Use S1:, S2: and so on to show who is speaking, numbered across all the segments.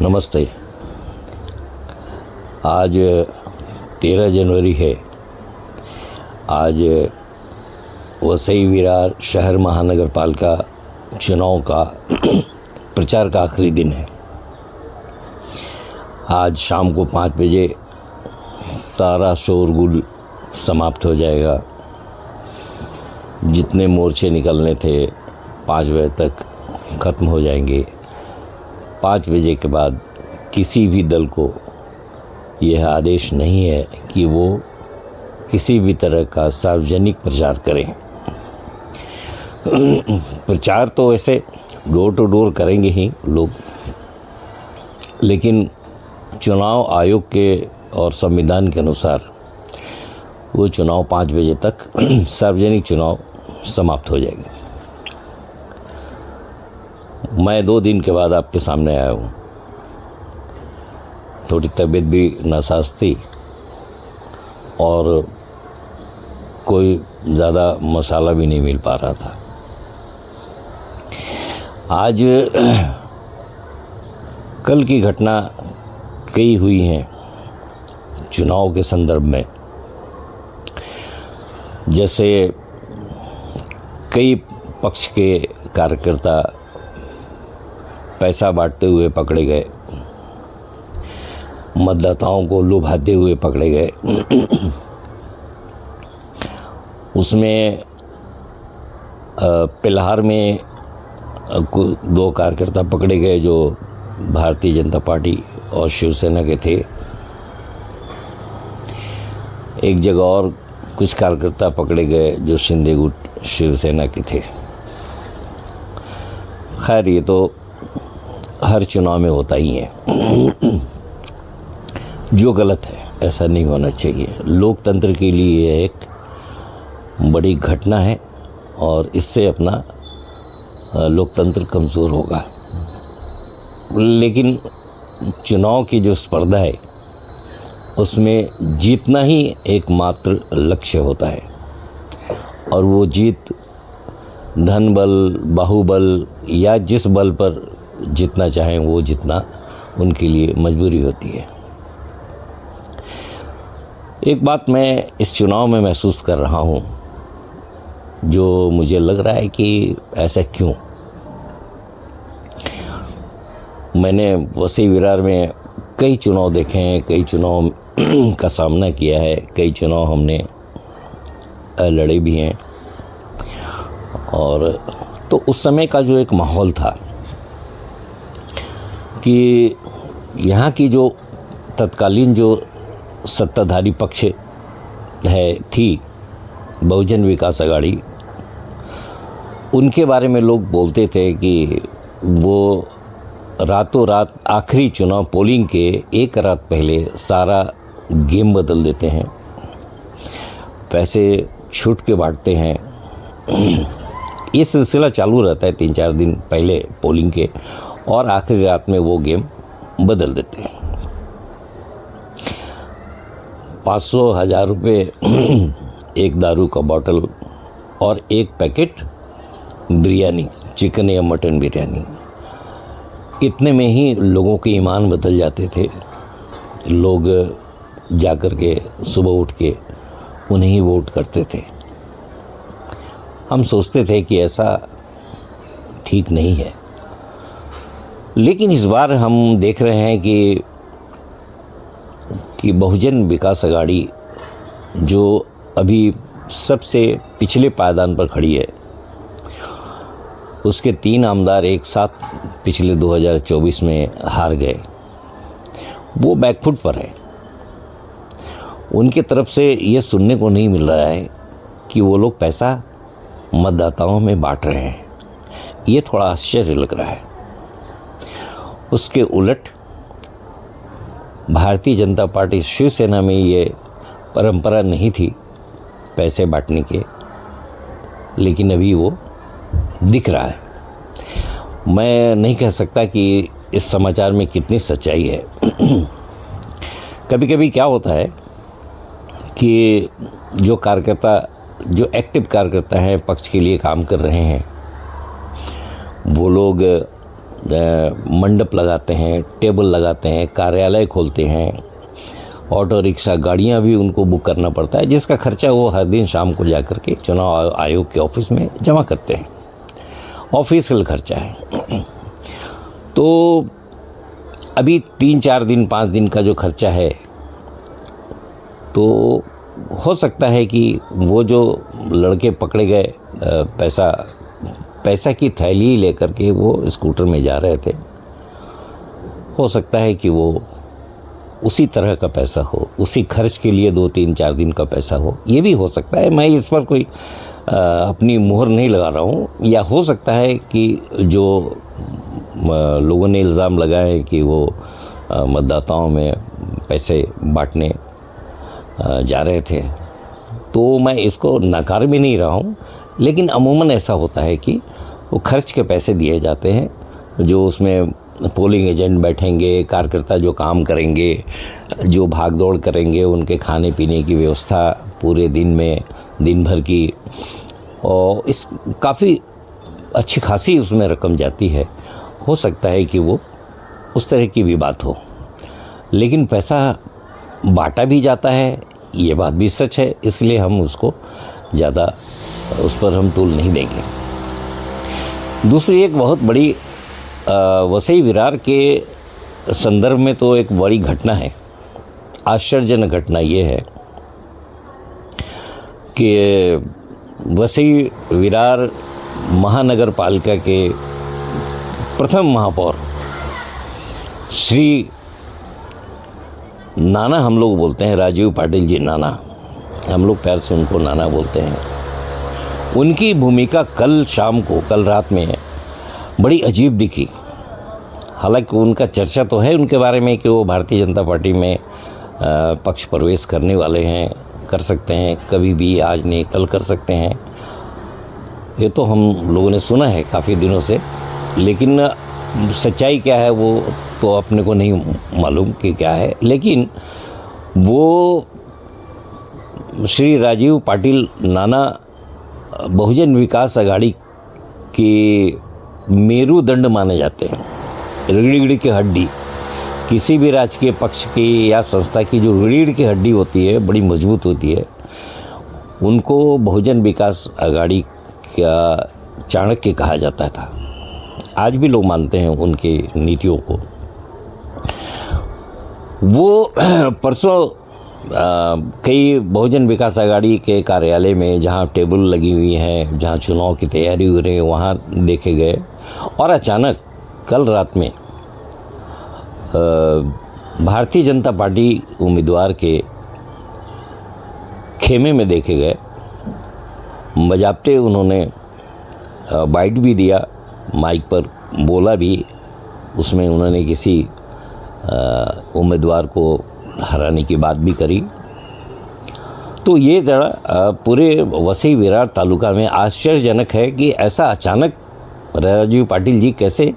S1: नमस्ते। आज 13 जनवरी है। आज वसई विरार शहर महानगर पालिका चुनाव का प्रचार का आखिरी दिन है। आज शाम को 5 बजे सारा शोरगुल समाप्त हो जाएगा। जितने मोर्चे निकलने थे 5 बजे तक ख़त्म हो जाएंगे। 5 बजे के बाद किसी भी दल को यह आदेश नहीं है कि वो किसी भी तरह का सार्वजनिक प्रचार करें। प्रचार तो वैसे डोर टू डोर करेंगे ही लोग, लेकिन चुनाव आयोग के और संविधान के अनुसार वो चुनाव 5 बजे तक सार्वजनिक चुनाव समाप्त हो जाएंगे। मैं 2 दिन के बाद आपके सामने आया हूँ। थोड़ी तबीयत भी नासाज थी और कोई ज़्यादा मसाला भी नहीं मिल पा रहा था। आज कल की घटना कई हुई हैं चुनाव के संदर्भ में। जैसे कई पक्ष के कार्यकर्ता पैसा बांटते हुए पकड़े गए, मतदाताओं को लुभाते हुए पकड़े गए। उसमें पिल्हार में 2 कार्यकर्ता पकड़े गए जो भारतीय जनता पार्टी और शिवसेना के थे। एक जगह और कुछ कार्यकर्ता पकड़े गए जो शिंदे गुट शिवसेना के थे। खैर, ये तो हर चुनाव में होता ही है। जो गलत है ऐसा नहीं होना चाहिए। लोकतंत्र के लिए यह एक बड़ी घटना है और इससे अपना लोकतंत्र कमज़ोर होगा। लेकिन चुनाव की जो स्पर्धा है उसमें जीतना ही एकमात्र लक्ष्य होता है और वो जीत धन बल, बाहुबल या जिस बल पर जितना चाहें वो जितना उनके लिए मजबूरी होती है। एक बात मैं इस चुनाव में महसूस कर रहा हूँ जो मुझे लग रहा है कि ऐसा क्यों। मैंने वसई विरार में कई चुनाव देखे हैं, कई चुनाव का सामना किया है, कई चुनाव हमने लड़े भी हैं। और तो उस समय का जो एक माहौल था कि यहाँ की जो तत्कालीन जो सत्ताधारी पक्ष थी बहुजन विकास आघाड़ी, उनके बारे में लोग बोलते थे कि वो रातों रात आखिरी चुनाव पोलिंग के एक रात पहले सारा गेम बदल देते हैं, पैसे छूट के बांटते हैं। ये सिलसिला चालू रहता है 3-4 दिन पहले पोलिंग के और आखिरी रात में वो गेम बदल देते हैं। 500-1000 रुपये एक दारू का बॉटल और एक पैकेट बिरयानी, चिकन या मटन बिरयानी, इतने में ही लोगों के ईमान बदल जाते थे। लोग जाकर के सुबह उठ के उन्हें ही वोट करते थे। हम सोचते थे कि ऐसा ठीक नहीं है, लेकिन इस बार हम देख रहे हैं कि बहुजन विकास आघाड़ी जो अभी सबसे पिछले पायदान पर खड़ी है, उसके 3 आमदार एक साथ पिछले 2024 में हार गए, वो बैकफुट पर है। उनकी तरफ से ये सुनने को नहीं मिल रहा है कि वो लोग पैसा मतदाताओं में बांट रहे हैं। ये थोड़ा आश्चर्य लग रहा है। उसके उलट भारतीय जनता पार्टी शिवसेना में ये परंपरा नहीं थी पैसे बांटने के, लेकिन अभी वो दिख रहा है। मैं नहीं कह सकता कि इस समाचार में कितनी सच्चाई है। कभी कभी क्या होता है कि जो कार्यकर्ता, जो एक्टिव कार्यकर्ता हैं, पक्ष के लिए काम कर रहे हैं, वो लोग मंडप लगाते हैं, टेबल लगाते हैं, कार्यालय खोलते हैं, ऑटो रिक्शा गाड़ियाँ भी उनको बुक करना पड़ता है, जिसका खर्चा वो हर दिन शाम को जा कर के चुनाव आयोग के ऑफिस में जमा करते हैं। ऑफिशियल खर्चा है। तो अभी 3-4 दिन 5 दिन का जो खर्चा है, तो हो सकता है कि वो जो लड़के पकड़े गए पैसा की थैली लेकर के वो स्कूटर में जा रहे थे, हो सकता है कि वो उसी तरह का पैसा हो, उसी खर्च के लिए 2-3-4 दिन का पैसा हो। ये भी हो सकता है, मैं इस पर कोई अपनी मुहर नहीं लगा रहा हूँ। या हो सकता है कि जो लोगों ने इल्ज़ाम लगाए कि वो मतदाताओं में पैसे बांटने जा रहे थे, तो मैं इसको नकार भी नहीं रहा हूँ, लेकिन अमूमन ऐसा होता है कि वो खर्च के पैसे दिए जाते हैं, जो उसमें पोलिंग एजेंट बैठेंगे, कार्यकर्ता जो काम करेंगे, जो भाग दौड़ करेंगे, उनके खाने पीने की व्यवस्था पूरे दिन में, दिन भर की, और इस काफ़ी अच्छी खासी उसमें रकम जाती है। हो सकता है कि वो उस तरह की भी बात हो, लेकिन पैसा बांटा भी जाता है, ये बात भी सच है, इसलिए हम उसको ज़्यादा उस पर हम तूल नहीं देंगे। दूसरी एक बहुत बड़ी वसई विरार के संदर्भ में तो एक बड़ी घटना है, आश्चर्यजनक घटना ये है कि वसई विरार महानगर पालिका के प्रथम महापौर श्री नाना, हम लोग बोलते हैं राजीव पाटिल जी नाना, हम लोग प्यार से उनको नाना बोलते हैं, उनकी भूमिका कल शाम को, कल रात में बड़ी अजीब दिखी। हालांकि उनका चर्चा तो है उनके बारे में कि वो भारतीय जनता पार्टी में पक्ष प्रवेश करने वाले हैं, कर सकते हैं, कभी भी, आज नहीं कल कर सकते हैं, ये तो हम लोगों ने सुना है काफ़ी दिनों से, लेकिन सच्चाई क्या है वो तो अपने को नहीं मालूम कि क्या है। लेकिन वो श्री राजीव पाटिल नाना बहुजन विकास आघाड़ी के मेरुदंड माने जाते हैं, रीढ़ की हड्डी। किसी भी राजकीय पक्ष की या संस्था की जो रीढ़ की हड्डी होती है, बड़ी मजबूत होती है, उनको बहुजन विकास आघाड़ी का चाणक्य कहा जाता था। आज भी लोग मानते हैं उनकी नीतियों को। वो परसों कई बहुजन विकास आघाड़ी के कार्यालय में जहाँ टेबल लगी हुई हैं, जहाँ चुनाव की तैयारी हो रही है, वहाँ देखे गए, और अचानक कल रात में भारतीय जनता पार्टी उम्मीदवार के खेमे में देखे गए। बजाबते उन्होंने बाइट भी दिया, माइक पर बोला भी, उसमें उन्होंने किसी उम्मीदवार को हराने की बात भी करी। तो ये जरा पूरे वसई विरार तालुका में आश्चर्यजनक है कि ऐसा अचानक राजीव पाटिल जी कैसे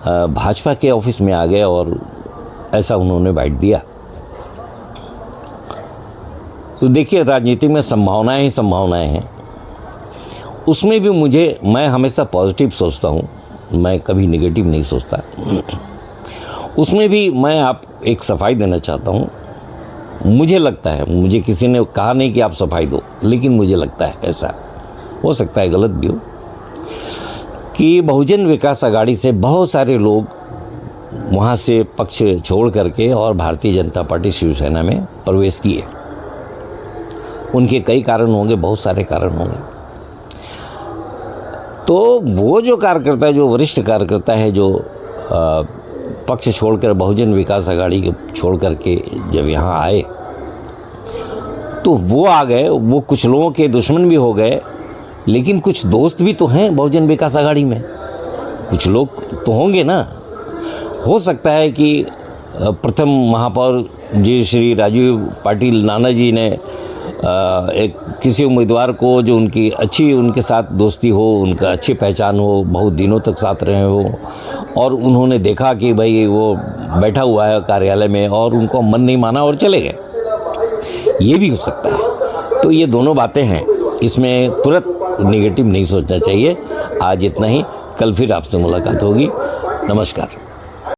S1: भाजपा के ऑफिस में आ गए और ऐसा उन्होंने बाइट दिया। तो देखिए, राजनीति में संभावनाएं ही संभावनाएं हैं। उसमें भी मैं हमेशा पॉजिटिव सोचता हूँ, मैं कभी नेगेटिव नहीं सोचता। उसमें भी मैं आप एक सफाई देना चाहता हूँ। मुझे लगता है, मुझे किसी ने कहा नहीं कि आप सफाई दो, लेकिन मुझे लगता है, ऐसा हो सकता है गलत भी हो, कि बहुजन विकास आघाड़ी से बहुत सारे लोग वहाँ से पक्ष छोड़ करके और भारतीय जनता पार्टी शिवसेना में प्रवेश किए। उनके कई कारण होंगे, बहुत सारे कारण होंगे। तो वो जो कार्यकर्ता, जो वरिष्ठ कार्यकर्ता है, जो पक्ष छोड़कर, बहुजन विकास आघाड़ी के छोड़ करके जब यहाँ आए, तो वो आ गए, वो कुछ लोगों के दुश्मन भी हो गए, लेकिन कुछ दोस्त भी तो हैं बहुजन विकास आघाड़ी में, कुछ लोग तो होंगे ना। हो सकता है कि प्रथम महापौर जी श्री राजीव पाटिल नाना जी ने एक किसी उम्मीदवार को, जो उनकी अच्छी, उनके साथ दोस्ती हो, उनका अच्छी पहचान हो, बहुत दिनों तक साथ रहे हो, और उन्होंने देखा कि भाई वो बैठा हुआ है कार्यालय में, और उनको मन नहीं माना और चले गए, ये भी हो सकता है। तो ये दोनों बातें हैं, इसमें तुरंत नेगेटिव नहीं सोचना चाहिए। आज इतना ही, कल फिर आपसे मुलाकात होगी। नमस्कार।